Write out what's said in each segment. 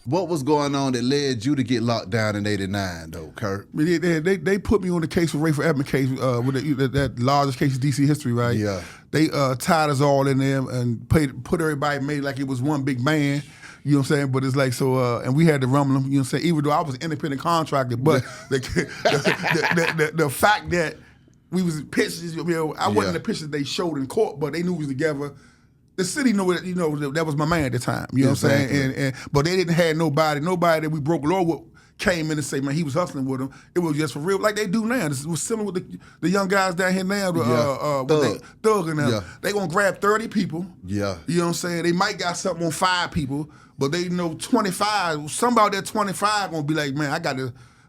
What was going on that led you to get locked down in '89, though, Curt? They put me on the case for Rayful Edmonds case, with that largest case in D.C. history, right? Yeah. They tied us all in there and put everybody, made like it was one big band. You know what I'm saying? But it's like, so, and we had to rumble them, you know what I'm saying? Even though I was an independent contractor, but the fact that we was pitches, you know, I wasn't the pitches they showed in court, but they knew we was together. The city knew that, you know, that was my man at the time. You know what I'm saying? But they didn't have nobody that we broke law with came in and say, man, he was hustling with them. It was just for real, like they do now. This was similar with the young guys down here now, Thug and them. Yeah. They gonna grab 30 people. Yeah. You know what I'm saying? They might got something on 5 people, but they know 25, somebody that 25 gonna be like, man,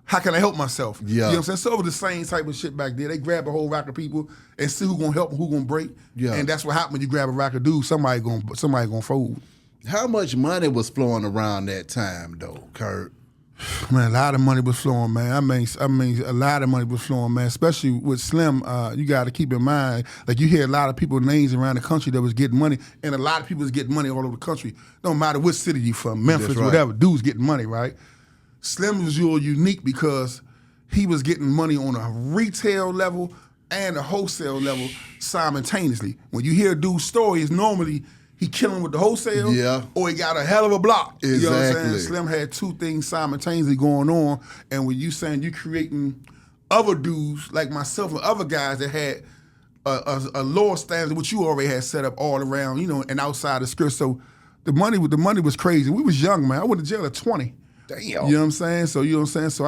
how can I help myself? Yeah. You know what I'm saying? So it was the same type of shit back there. They grab a whole rack of people and see who gonna help and who gonna break. Yeah. And that's what happened when you grab a rack of dudes, somebody gonna fold. How much money was flowing around that time, though, Curt? Man, a lot of money was flowing, man. I mean, a lot of money was flowing, man. Especially with Slim, you got to keep in mind, like you hear a lot of people's names around the country that was getting money, and a lot of people was getting money all over the country. Don't matter what city you from, Memphis, whatever, dudes getting money, right? Slim was real unique because he was getting money on a retail level and a wholesale level simultaneously. When you hear a dude's story, it's normally he killing with the wholesale, or he got a hell of a block. Exactly. You know what I'm saying? Slim had 2 things simultaneously going on, and when you saying you creating other dudes like myself and other guys that had a lower standard, which you already had set up all around, you know, and outside the script. So the money was crazy. We was young, man. I went to jail at 20. Damn. You know what I'm saying? So you know what I'm saying? So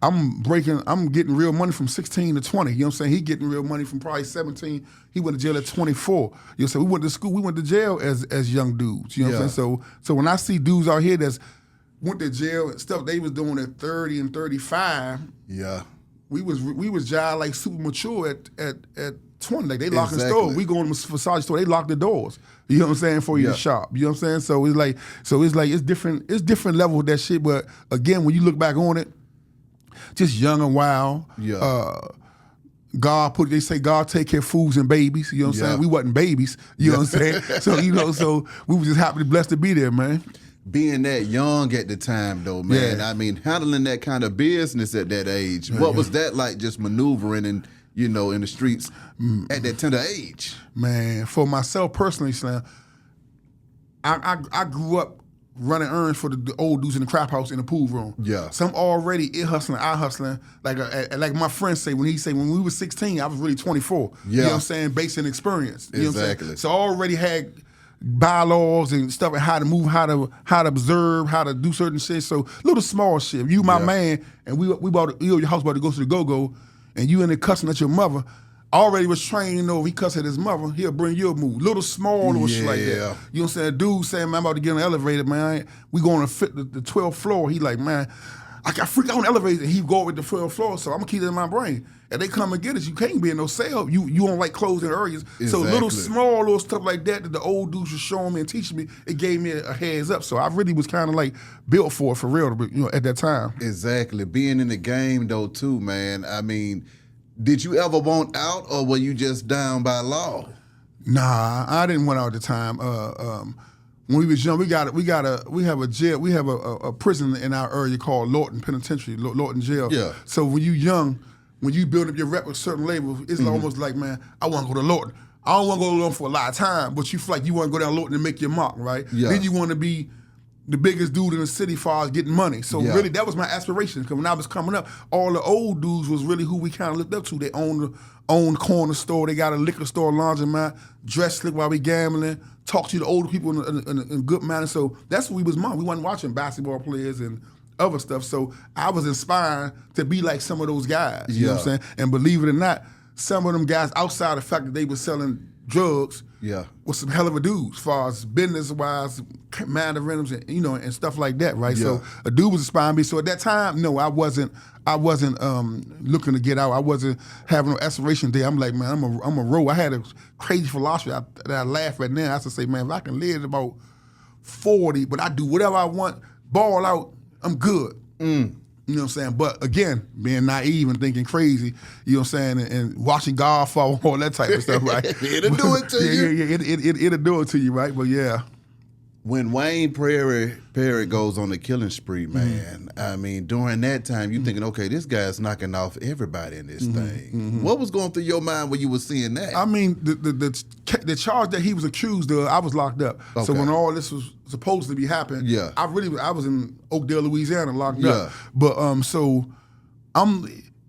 I'm getting real money from 16 to 20. You know what I'm saying? He getting real money from probably 17. He went to jail at 24. You know what I'm saying? We went to school, we went to jail as young dudes. You know what I'm saying? So when I see dudes out here that's went to jail and stuff they was doing at 30 and 35, we was jive like super mature at 20. Like they locking the store. We going to the massage store, they lock the doors. You know what I'm saying? For you to shop. You know what I'm saying? So it's different level with that shit. But again, when you look back on it, just young and wild. Yeah. They say God take care of fools and babies. You know what I'm saying? We wasn't babies. You know what I'm saying? So we were just happy, blessed to be there, man. Being that young at the time, though, man. I mean, handling that kind of business at that age. What was that like? Just maneuvering and in the streets at that tender age. Man, for myself personally, Slim, I grew up running errands for the old dudes in the crap house in the pool room. Yeah. Some already hustling, I hustling. Like my friends say, when we were 16, I was really 24. Yeah. You know what I'm saying? Based on experience. You know what I'm saying? So I already had bylaws and stuff and how to move, how to observe, how to do certain shit. So little small shit. If you my man and we your house about to go to the go-go and you in there cussing at your mother, I already was trained, if he cuss at his mother, he'll bring you a move. Little small little shit like that. You know what I'm saying? A dude saying, man, I'm about to get on the elevator, man. We going to fit the 12th floor. He like, man, I got freaked out on the elevator. And he go over the 12th floor, so I'm going to keep it in my brain. And they come and get us. You can't be in no cell. You don't like closing areas. Exactly. So little stuff like that the old dudes were showing me and teaching me, it gave me a heads up. So I really was kind of like built for real, at that time. Exactly. Being in the game, though, too, man. I mean, did you ever want out, or were you just down by law? Nah, I didn't want out at the time. When we was young, we have a jail, we have a prison in our area called Lorton Penitentiary, Lorton Jail. Yeah. So when you young, when you build up your rep with certain labels, it's almost like, man, I want to go to Lorton. I don't want to go to Lorton for a lot of time, but you feel like you want to go down Lorton and make your mark, right? Yeah. Then you want to be the biggest dude in the city as far as getting money. So really, that was my aspiration. Because when I was coming up, all the old dudes was really who we kind of looked up to. They own corner store. They got a liquor store, laundromat, dress slick while we gambling, talk to the older people in good manner. So that's what we was on. We wasn't watching basketball players and other stuff. So I was inspired to be like some of those guys. You know what I'm saying? And believe it or not, some of them guys, outside the fact that they were selling drugs, was some hell of a dudes as far as business-wise, mannerisms and stuff like that, right? So a dude was inspiring me. So at that time, no, I wasn't looking to get out. I wasn't having no aspiration day. I'm like, man, I'm a roll. I had a crazy philosophy that I laugh at now. I used to say, man, if I can live at about 40, but I do whatever I want, ball out, I'm good. You know what I'm saying? But again, being naive and thinking crazy, you know what I'm saying, and watching God fall, all that type of stuff, right? It'll do it to you. Yeah, it'll do it to you, right? But yeah. When Wayne Perry goes on the killing spree, man, I mean, during that time, you thinking, okay, this guy's knocking off everybody in this thing. What was going through your mind when you were seeing that? I mean, the charge that he was accused of, I was locked up. Okay. So when all this was supposed to be happening, I was in Oakdale, Louisiana, locked up. But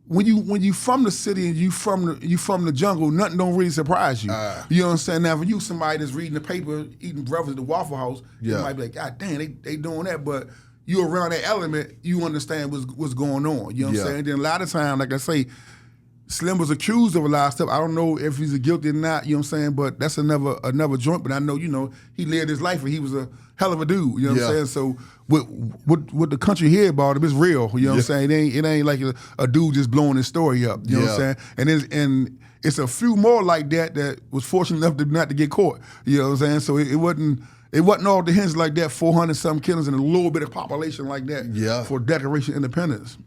when you from the city and you from the jungle, nothing don't really surprise you. You know what I'm saying? Now, if you somebody that's reading the paper, eating breakfast at the Waffle House, you might be like, God damn, they doing that. But you around that element, you understand what's going on. You know what I'm saying? Then a lot of times, like I say, Slim was accused of a lot of stuff. I don't know if he's guilty or not, you know what I'm saying? But that's another joint. But I know, he lived his life and he was a hell of a dude, you know what I'm saying? So what the country hear about him is real, you know what I'm saying? It ain't like a dude just blowing his story up, you know what I'm saying? And it's a few more like that was fortunate enough not to get caught, you know what I'm saying? So it wasn't all the hints like that, 400-something killings and a little bit of population like that for Declaration of Independence.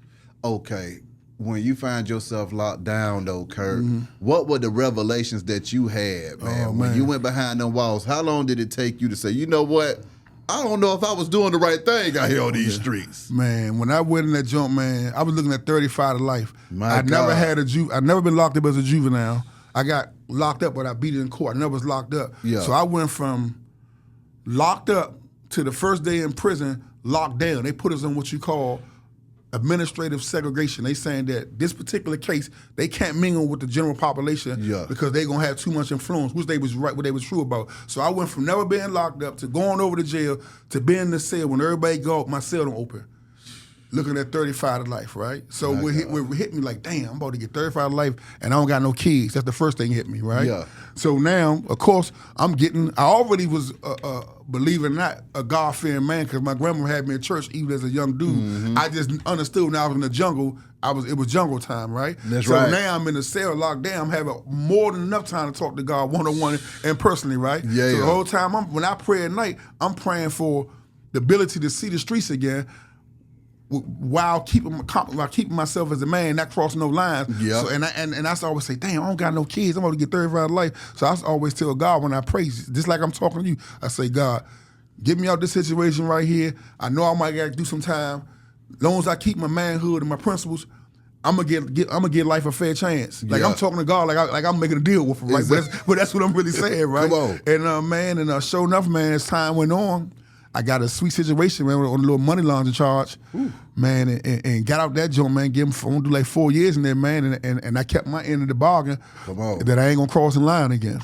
Okay. When you find yourself locked down, though, Curt, what were the revelations that you had, man? When you went behind them walls, how long did it take you to say, you know what? I don't know if I was doing the right thing out here on these streets. Man, when I went in that jump, man, I was looking at 35 to life. I'd never been locked up as a juvenile. I got locked up, but I beat it in court. I never was locked up. So I went from locked up to the first day in prison, locked down. They put us in what you call administrative segregation. They saying that this particular case, they can't mingle with the general population because they gonna have too much influence, which they was right, what they was true about. So I went from never being locked up to going over to jail to being in the cell. When everybody go, my cell don't open. Looking at 35 to life, right? So it hit me like, damn, I'm about to get 35 to life and I don't got no kids. That's the first thing hit me, right? So now, of course, I already was, believe it or not, a God-fearing man because my grandma had me in church even as a young dude. I just understood when I was in the jungle, it was jungle time, right? So now I'm in the cell locked down. I'm having more than enough time to talk to God one-on-one and personally, right? So the whole time, when I pray at night, I'm praying for the ability to see the streets again, while keeping myself as a man, not crossing no lines. So and I always say, damn, I don't got no kids. I'm about to get 35 to life. So I always tell God when I pray, just like I'm talking to you, I say, God, get me out this situation right here. I know I might got to do some time. As long as I keep my manhood and my principles, I'm gonna get life a fair chance. Like I'm talking to God, like I'm making a deal with him. Right? But that's what I'm really saying, right? Come on. And sure enough, man, as time went on, I got a sweet situation, man, on a little money laundering charge, man, and got out that joint, man. I'm gonna do like 4 years in there, man, and I kept my end of the bargain that I ain't gonna cross the line again.